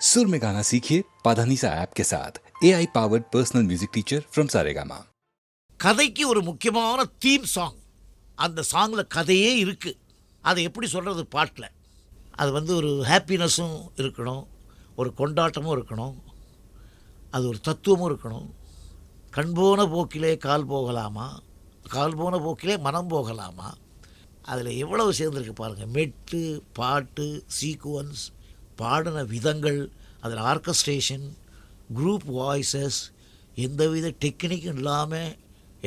सुर में गाना सीखिए पाधानीसा ऐप के साथ AI powered personal music teacher from Saregama. கதைக்கு ஒரு முக்கியமான தீம் சாங். அந்த சாங்கில் கதையே இருக்குது. அதை எப்படி சொல்கிறது பாட்டில்? அது ஒரு ஹாப்பினஸும் இருக்கணும், ஒரு கொண்டாட்டமும் இருக்கணும், அது ஒரு தத்துவமும் இருக்கணும். கண் போன போக்கிலே கால் போகலாமா, கால் போன போக்கிலே மனம் போகலாமா, அதில் எவ்வளவு சேர்ந்துருக்கு பாருங்கள். மெட்டு, பாட்டு, சீக்குவன்ஸ், பாடின விதங்கள், அதில் ஆர்கஸ்ட்ரேஷன், குரூப் வாய்ஸஸ், எந்தவித டெக்னிக்கும் இல்லாமல்,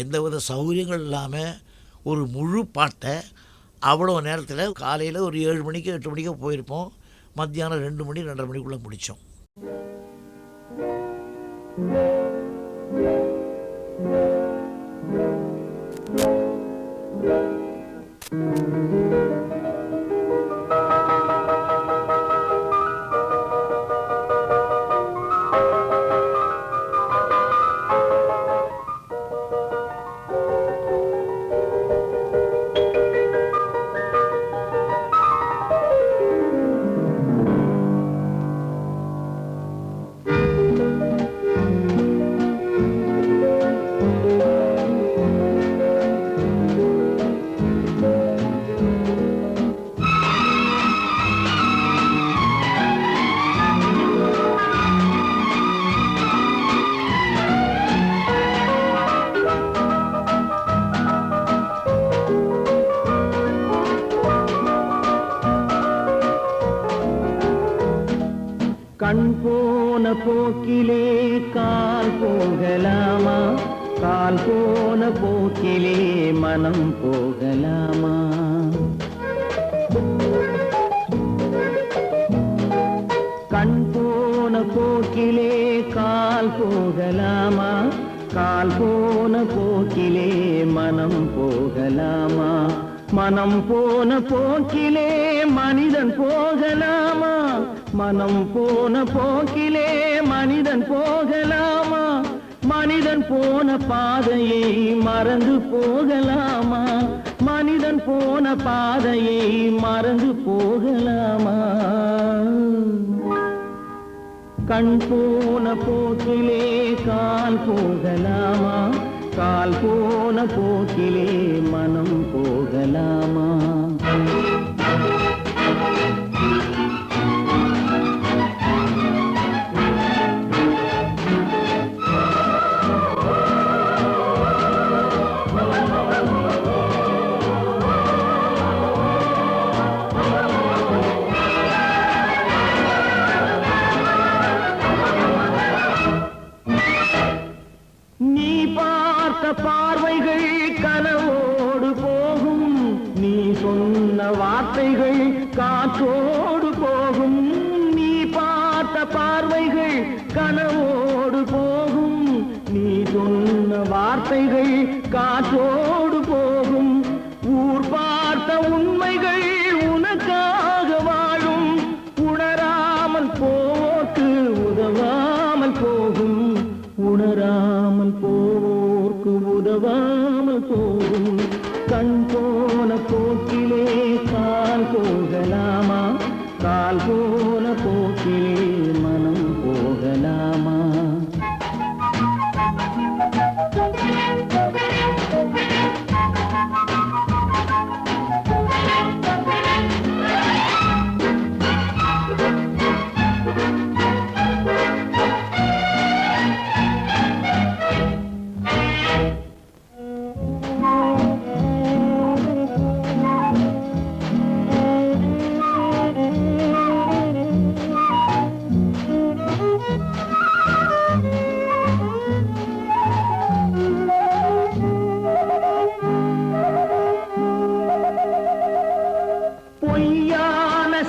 எந்தவித சௌகரியங்கள் இல்லாமல் ஒரு முழு பாட்டை அவ்வளோ நேரத்தில் காலையில் ஒரு 7 மணிக்கு 8 மணிக்கோ போயிருப்போம், மத்தியானம் 2 மணி 2:30 மணிக்குள்ளே முடித்தோம். கண் போன போக்கிலே கால் போகலாமா, கால் போன போக்கிலே மனம் போகலாமா. கண் போன போக்கிலே கால் போகலாமா, கால் போன போக்கிலே மனம் போகலாமா. மனம் போன போக்கிலே மனிதன் போகலாமா, மனம் போன போக்கிலே மனிதன் போகலாமா. மனிதன் போன பாதையை மறந்து போகலாமா, மனிதன் போன பாதையை மறந்து போகலாமா. கண் போன போக்கிலே கால் போகலாமா, கால் போன போக்கிலே மனம் போகலாமா. பார்வைகள் கனவோடு போகும், நீ சொன்ன வார்த்தைகள் காற்றோடு போகும். நீ பார்த்த பார்வைகள் கனவோடு போகும், நீ சொன்ன வார்த்தைகள் காற்றோடு போகும். ஊர் பார்த்த உண்மைகள் உனக்காக வாழும், உணராமல் போக்கு உதவாமல் போகும், உணராமல் போவோர்க்கு உதவாமல் போகும். கண் போன போக்கிலே கால் போகலாமா, கால் போன போக்கிலே மனம் போகலாமா.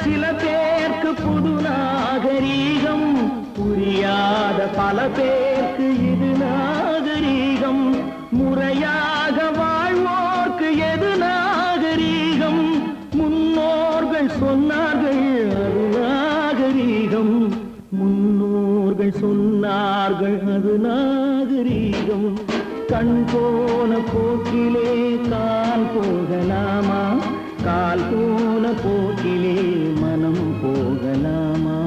சில பேருக்கு புது நாகரீகம், புரியாத பல பேருக்கு இது நாகரீகம். முறையாக வாழ்வோர்க்கு எது நாகரீகம்? முன்னோர்கள் சொன்னார்கள் அது நாகரீகம், முன்னோர்கள் சொன்னார்கள் அது நாகரீகம். கண் போன போக்கிலே கால் போகலாமா, கால் போன போக்கிலே மனம் போகலாமா.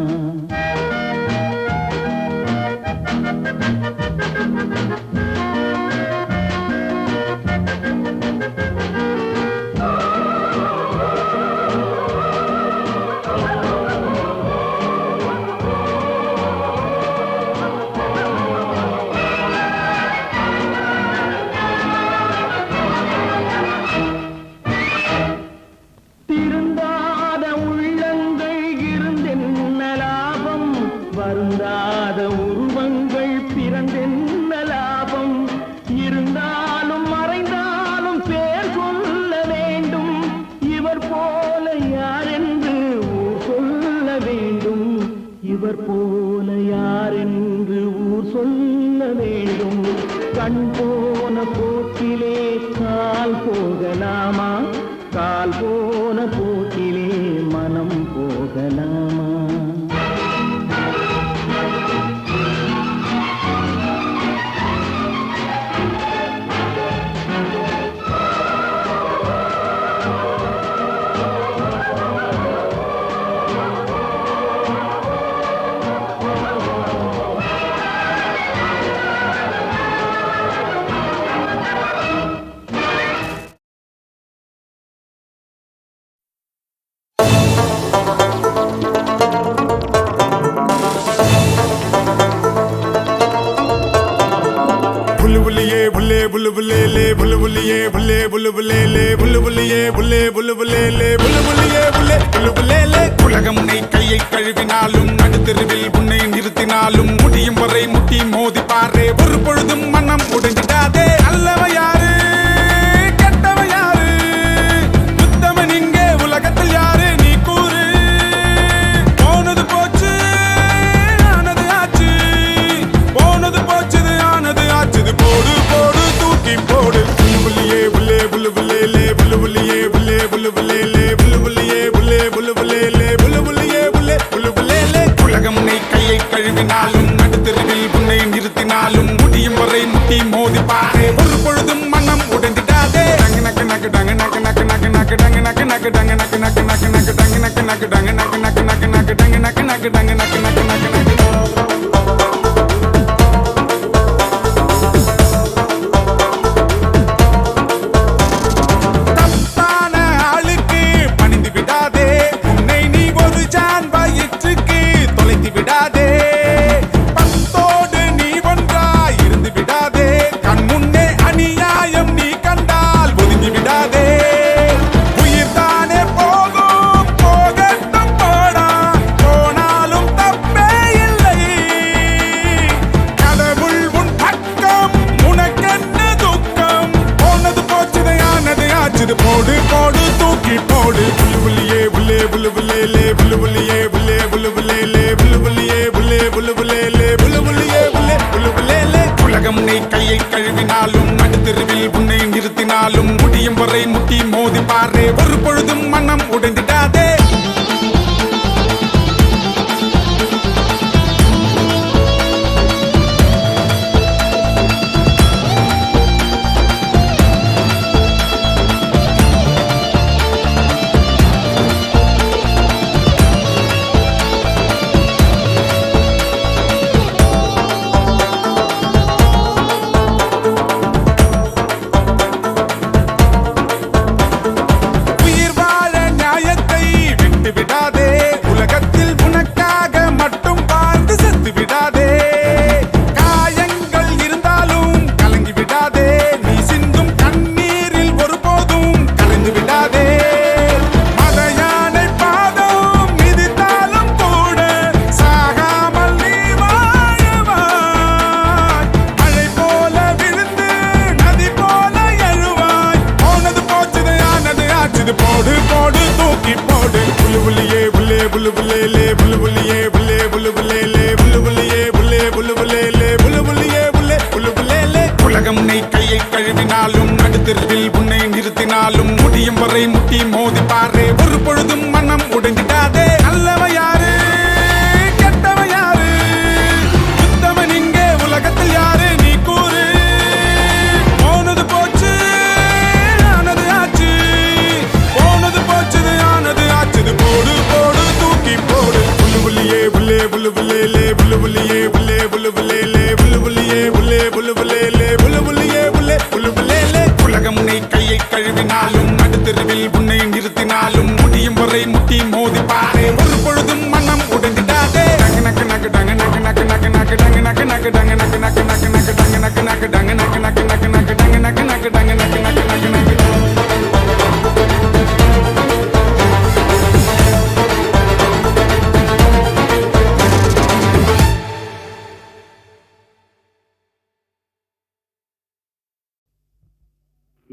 அருந்தாத உருவங்கள் பிறந்தென்ன லாபம் இருந்தாலும் மறைந்தாலும் பேர் சொல்ல வேண்டும் இவர் போல யாரென்று ஊர் சொல்ல வேண்டும் இவர் போல யாரென்று ஊர் சொல்ல வேண்டும் கண் போன போக்கிலே கால் போகலாமா கால் போன போக்கிலே மனம் போகலாமா உலகம் உன்னை கையை கழுவினாலும் நடுத்தெருவில் உன்னை நிறுத்தினாலும் முடியும் வரை முட்டி மோதி பாரு ஒரு பொழுதும் மனம் உடைஞ்சிடாதே அல்லவ யாரு கெட்டவ யாரு உத்தமன் இங்கே உலகத்தில் யாரு நீ கூறு போனது போச்சு ஆனது ஆச்சு போனது போச்சுது ஆனது ஆச்சுது போடு போடு தூக்கி போடு புல்லுயே புல்லே புல்லு புல்லே புல்லு புல்லியே புல்லே புல்லு புல்லே புல்லு புல்லியே புல்லே புல்லு புல்லே புல்லு புல்லியே புல்லே புல்லு புல்லே உலகம் உன்னை கையை கழுவினாலும் நடுத்தெருவில் உன்னை நிறுத்தினாலும் முடியும் வரை முட்டி மோதி பாரு ஒரு பொழுதும் மனம் உடைந்திடாதே டங்கு நக்கு நக்கு டங்கு நக்கு நக்கு நக்கு நக்கு டங்கு நக்கு நக்கு டங்கு நக்கு நக்கு நக்கு நக்கு டங்கு நக்கு நக்கு டங்கு நக்கு நக்கு நக்கு நக்கு டங்கு நக்கு நக்கு டங்கு நக்கு நக்கு நக்கு நக்கு போடு போடு தூக்கி போடு புல்லு புல்லியே புல்லே புல்லு புல்லே புல்லு புல்லியே புல்லே புல்லு புல்லே புல்லு புல்லியே புல்லே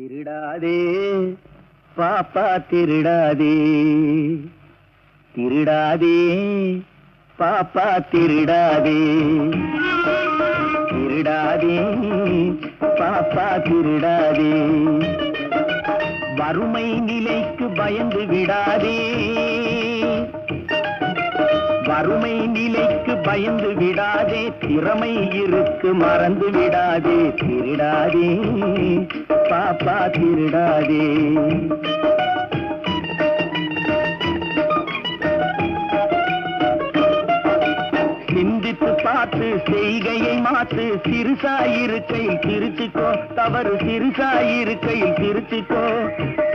திருடாதே பாப்பா திருடாதே, திருடாதே பாப்பா திருடாதே, திருடாதே பாப்பா திருடாதே, வறுமை நிலைக்கு பயந்து விடாதே, வறுமை நிலைக்கு பயந்து விடாதே, திறமை இருக்கு மறந்து விடாதே, திருடாதே பாப்பா திருடாதே. சிந்தித்து பார்த்து செய்கையை மாற்று, சிறுசாயிருக்கையில் திருச்சிக்கோ, தவறு சிறுசாயிருக்கையில் திருச்சிக்கோ.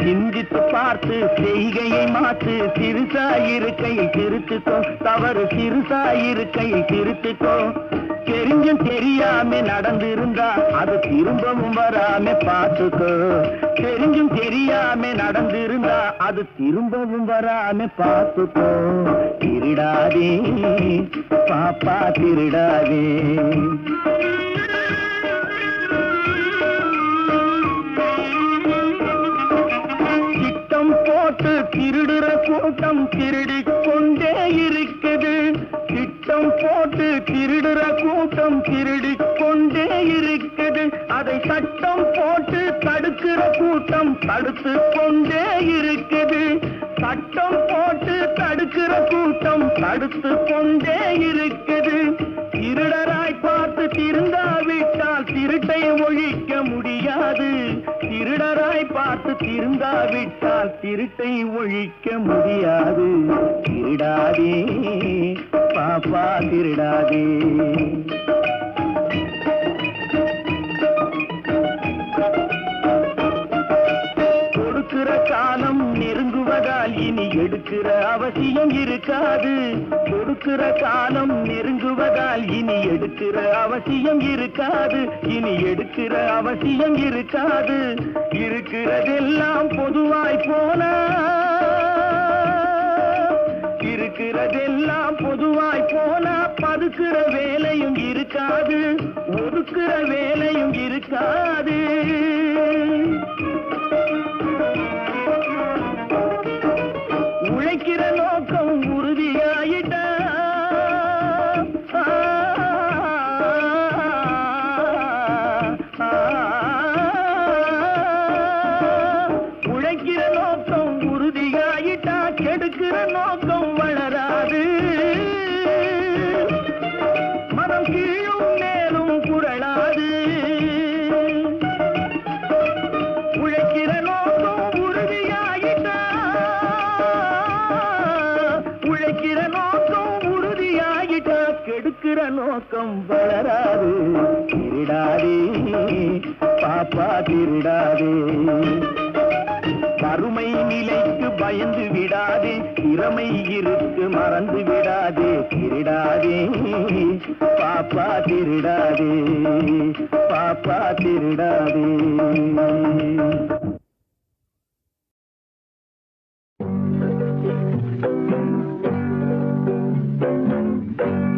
சிந்தித்து பார்த்து செய்கையை மாற்று, சிறுசாயிருக்கையில் திருச்சிக்கோ, தவறு சிறுசாயிருக்கையில் திருச்சிக்கோ. தெரிஞ்சும் தெரியாம நடந்திருந்தா அது திரும்பவும் வராம பார்த்துக்கோ, தெரிஞ்சும் தெரியாம நடந்திருந்தா அது திரும்பவும் வராம பார்த்துக்கோ. திருடாதே பாப்பா திருடாதே. திட்டம் போட்டு திருடுற கூட்டம் திருடிக் கொண்டே இருக்குது, திட்டம் போட்டு திருடுற கூட்டம் திருடிக் கொண்டே இருக்குது, அதை சட்டம் போட்டு தடுக்கிற கூட்டம் தடுத்து கொண்டே இருக்குது, சட்டம் போட்டு தடுக்கிற கூட்டம் தடுத்து கொண்டே இருக்குது. திருடராய் பார்த்து திருந்தாவிட்டால் திருட்டை ஒழிக்க முடியாது, திருடராய் பார்த்து திருந்தாவிட்டால் திருட்டை ஒழிக்க முடியாது. திருடாதே பாப்பா திருடாதே. கொடுக்கிற காலம் நெருங்குவதால் இனி எடுக்கிற அவசியம் இருக்காது, கொடுக்கிற காலம் நெருங்குவதால் இனி எடுக்கிற அவசியம் இருக்காது, இனி எடுக்கிற அவசியம் இருக்காது. இருக்கிறதெல்லாம் பொதுவாய் போனா, இருக்கிறதெல்லாம் பொதுவாய் போனா பதுக்கிற வேலையும் இருக்காது, ஒதுக்கிற வேலையும் இருக்காது. உழைக்கிற நோக்கம் உறுதியாயிட்டா, உழைக்கிற நோக்கம் உறுதியாயிட்டா கெடுக்கிற நோக்கம் வளராது. மனம் கீழும் மேலும் குரலாது, உழைக்கிற நோக்கம் உறுதியாயிட்டா, உழைக்கிற நோக்கம் உறுதியாயிட்டா கெடுக்கிற நோக்கம் வளராது. திருடாதே பாப்பா திருடாதே. வறுமை நிலைக்கு பயந்து விடாதே, திறமை இருக்கு மறந்து விடாதே, திருடாதே பாப்பா திருடாதே, பாப்பா திருடாதே.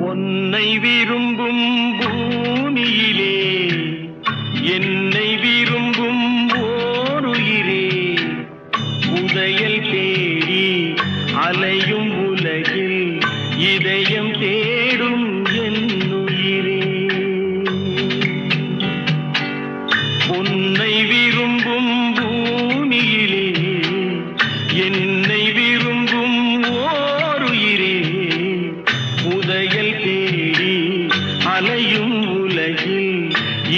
பொன்னை விரும்பும் பூமியிலே என்னை விரும்பும் ஓருயிரே, உதயல் தேடி அலையும் உலகில் இதயம் தேடும் என்னுயிரே. பொன்னை விரும்பும் பூமியிலே என்னை விரும்பும் ஓருயிரே, உதயல் தேடி அலையும் உலகில்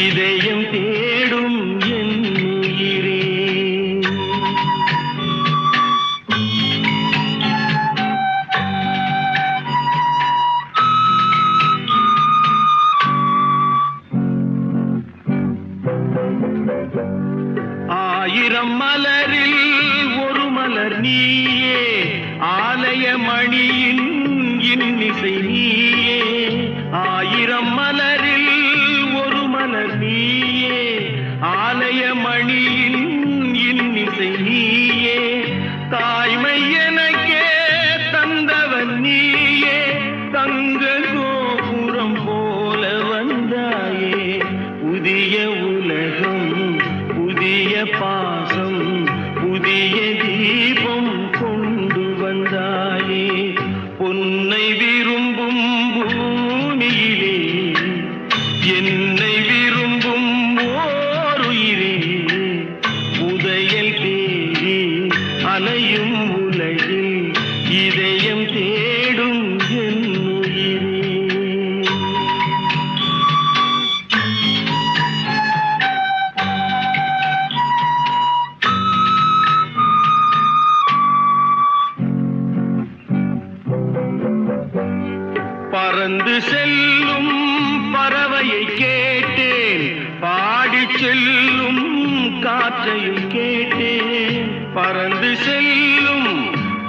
இதயம் தேடும் என்னுயிரே. ஆயிரம் மலரில் ஒரு மலர் நீயே, ஆலய மணியின் இன்னிசை நீயே. ஆயிரம் மலரில் ஒரு மலர் நீயே, ஆலய மணியின் இன்னிசை நீயே. தாய்மை எனக்கே தந்தவன் நீயே, தங்க கோபுரம் போல வந்தாயே. புதிய உலகம் புதிய பா புதிய தீபம் கொண்டு வந்தாயே பொன்னை விரும்பும் பூமியிலே என்னை விரும்பும் ஓருயிரே உதயல் தேடி அலையும் உலகில் இதயம் தேடும் என் உயிரே. பறந்து செல்லும் பறவையை கேட்டேன் பாடிச் செல்லும் காற்றையும் கேட்டேன் பறந்து செல்லும்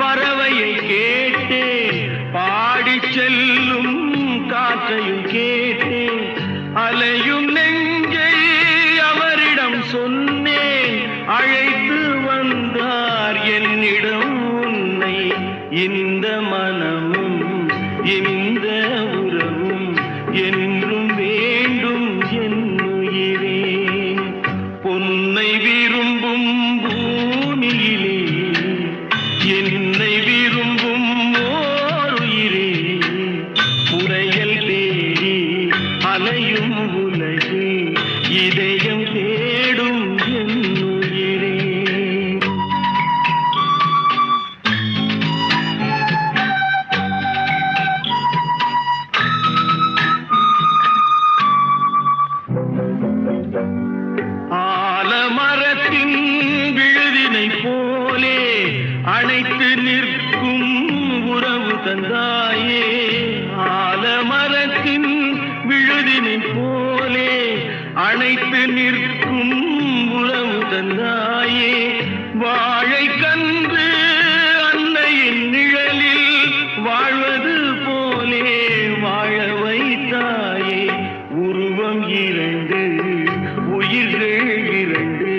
பறவையை கேட்டேன் பாடிச் செல்லும் காற்றையும் கேட்டேன் அலையும் நெஞ்சை அவரிடம் சொன்னேன் அழைத்து வந்தார் என்னிடம் உன்னை இந்த மனமும் இந்த உறவும் என்றும் வேண்டும் என் உயிரே பொன்னை விரும்பும் பூமியிலே என்னை விரும்பும் ஓருயிரே புரையல் தேடி அலையும் உலகில் இதயம் தேடும் என் உயிரே. ஆலமரத்தின் விழுதினை போலே அணைத்து நிற்கும் உறவு தந்தாயே ஆலமரத்தின் விழுதினை போலே அணைத்து நிற்கும் உறவு தந்தாயே வாழை கன்று அன்னையின் நிழலில் வாழ்வது போலே வாழ வைத்தாயே உருவம் இரண்டு உயிர்கள் இரண்டு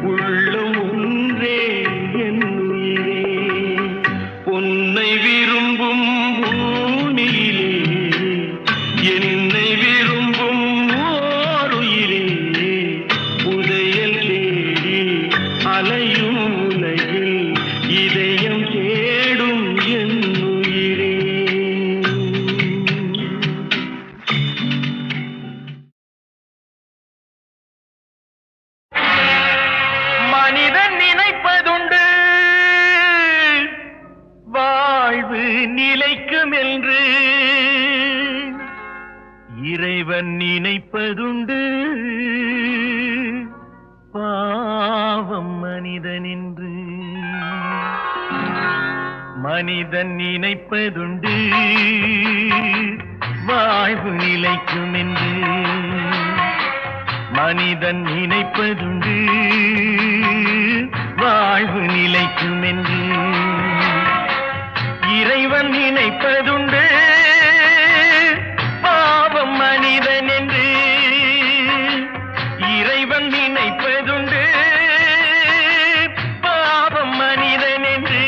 உள்ளம் ஒன்றே என் உயிரே பொன்னை விரும்பும் பூமியிலே என்னை விரும்பும் ஓருயிரே உதயல் தேடி அலையும் உலகில் இதயம் தேடும் என் உயிரே. மனிதன் நினைப்பதுண்டு வாழ்வு நிலைக்கும் என்று இறைவன் நினைப்பதுண்டு பாவம் மனிதன் என்று மனிதன் நினைப்பதுண்டு வாழ்வு நிலைக்கும் என்று மனிதன் நினைப்பதுண்டு வாழ்வு நிலைக்கும் என்று இறைவன் நினைப்பதுண்டு பாவம் மனிதன் என்று இறைவன் நினைப்பதுண்டு பாவம் மனிதன் என்று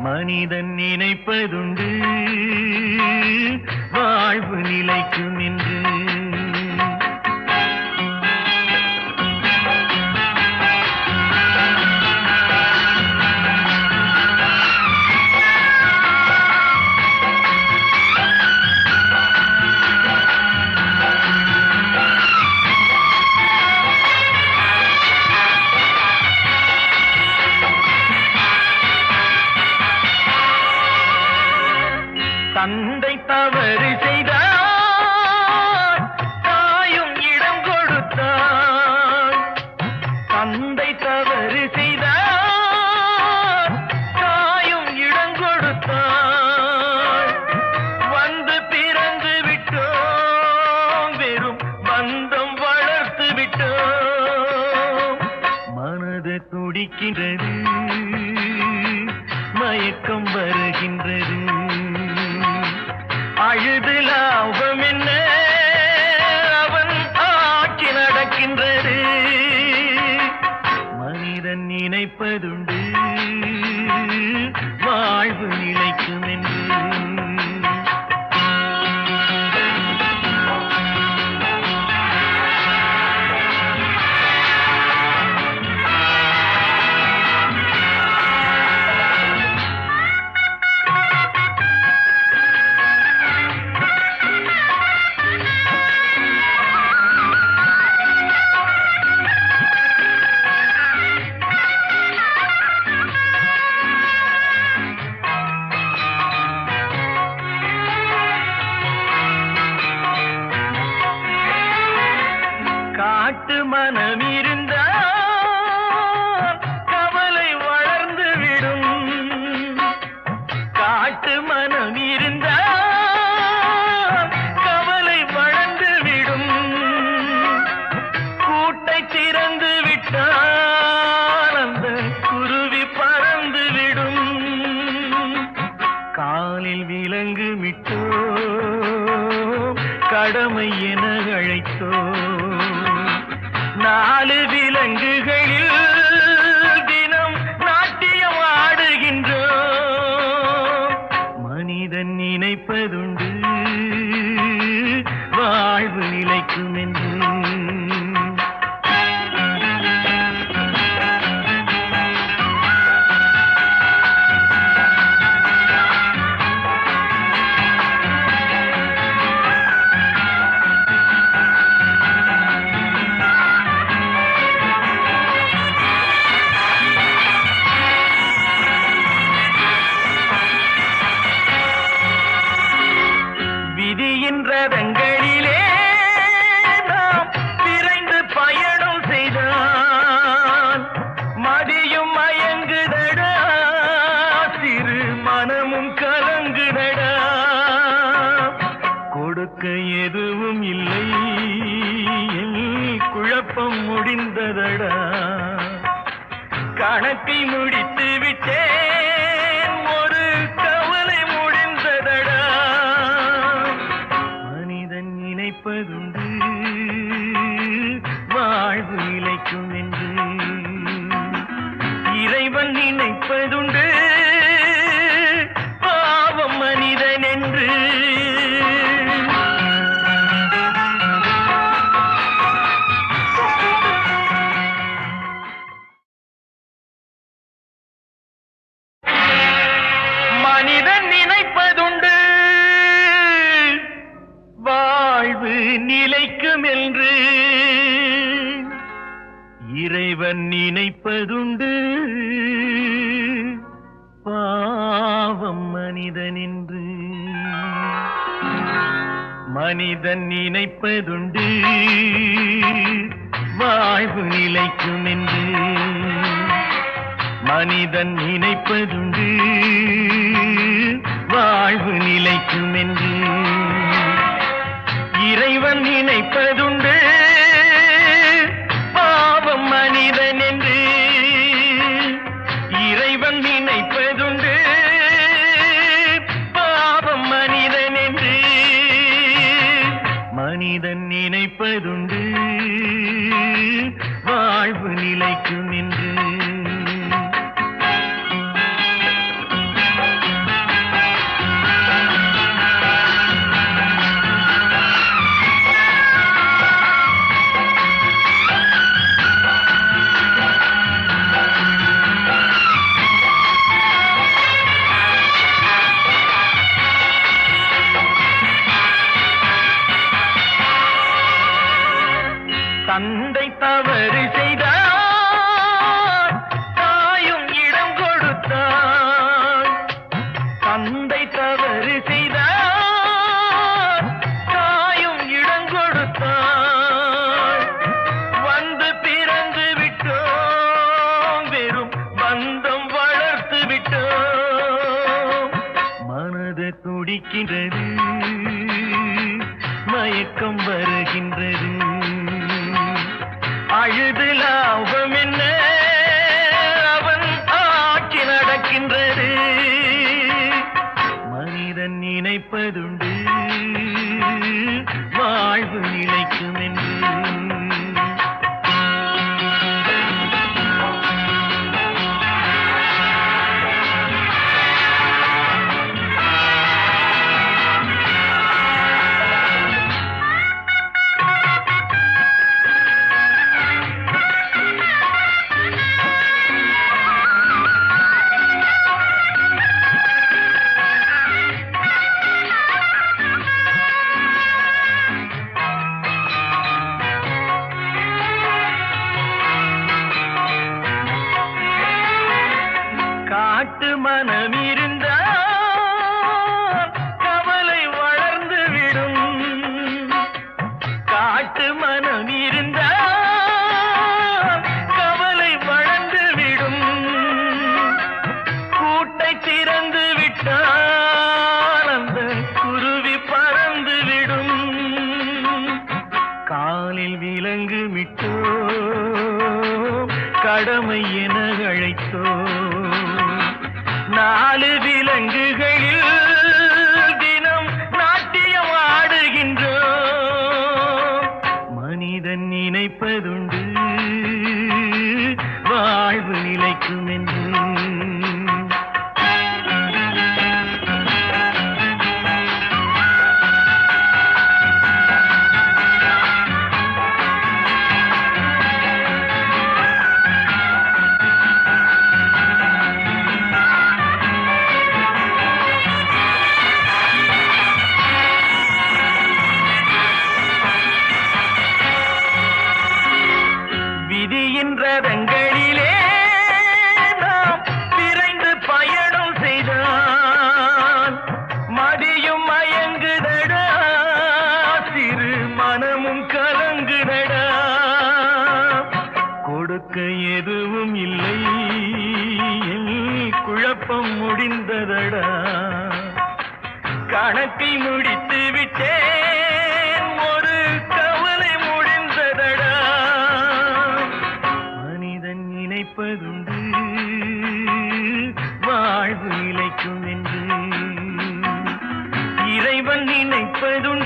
மனிதன் நினைப்பதுண்டு வாழ்வு நிலைக்கும் என்று தந்தை தவறு செய்தார் தாயும் இடம் கொடுத்தார் தந்தை தவறு செய்தார் தாயும் இடம் கொடுத்தார் வந்து பிறந்து விட்டோம் வெறும் பந்தம் வளர்த்து விட்டோம் மனது துடிக்கின்றது மயக்கம் வருகின்றது அழுது லாபம் என்ன அவன் ஆட்சி நடக்கின்றது மனிதன் நினைப்பதுண்டு வாழ்வு நிலைக்கும் என்று காட்டு மனம் இருந்தா கவலை வளர்ந்து விடும். காட்டு மனம் இருந்தா கவலை வளர்ந்து விடும். கூட்டை திறந்து விட்டால் அந்த குருவி பறந்து விடும். காலில் விலங்கு விட்டோ கடமை என அழைத்தோ 4 விலங்குகளில் தினம் நாட்டியம் ஆடுகின்றோம். மனிதன் நினைப்பதுண்டு வாழ்வு நிலைக்கும் என்று. ரதங்களிலே நாம் விரைந்து பயணம் செய்தால் மதியும் மயங்குதடா, சிறு மனமும் கலங்குதடா. கொடுக்க எதுவும் இல்லை, குழப்பம் முடிந்ததடா. கணக்கை முடித்து விட்டேன், ஒரு கவலை முடிந்ததடா. நினைப்பதுண்டு வாழ்வு நிலைக்கும் என்று. இறைவன் நினைப்பதுண்டு பாவம் மனிதன் என்று. மனிதன் நினைப்பதுண்டு வாழ்வு நிலைக்கும் என்று. இறைவன் நினைப்பதுண்டு பாவம் மனிதன் என்று. மனிதன் நினைப்பதுண்டு வாழ்வு நிலைக்கும் என்று. மனிதன் நினைப்பதுண்டு வாழ்வு நிலைக்கும் என்று. இறைவன் நினைப்பதுண்டு பாவம் மனிதன் என்று. இறைவன் நினைப்பதுண்டு பாவம் மனிதன் என்று. மனிதன் நினைப்பதுண்டு வாழ்வு நிலைக்கும் என்று. தந்தை தவறு செய்தார், தாயும் இடம் கொடுத்தார். தந்தை தவறு செய்தார், தாயும் இடம் கொடுத்தார். வந்து பிறந்து விட்டோம், வெறும் பந்தம் வளர்த்து விட்டோம். மனது துடிக்கின்றது, மயக்கம் வருகின்றது. அழுது லாபம் என்ன, அவன் ஆட்சி நடக்கின்றது. மனிதன் நினைப்பதுண்டு வாழ்வு நிலைக்கும் என்று. காட்டு மனம் இருந்தா கவலை வளர்ந்து விடும். காட்டு மனம் இருந்தா கடமை என அழைத்தோ நாலு விலங்குகளில் தினம் நாட்டியம் ஆடுகின்றோ மனிதன் நினைப்பதுண்டு வாழ்வு நிலைக்கும் என்று ரதங்களிலே நாம் விரைந்து பயணம் செய்தால் மதியும் மயங்குதடா சிறு மனமும் கலங்குதடா கொடுக்க எதுவும் இல்லை குழப்பம் முடிந்ததடா கணக்கை முடித்து விட்டேன் ஒரு கவலை முடிந்ததடா நினைப்பதுண்டு வாழ்வு நிலைக்கும் என்று இறைவன் நினைப்பதுண்டு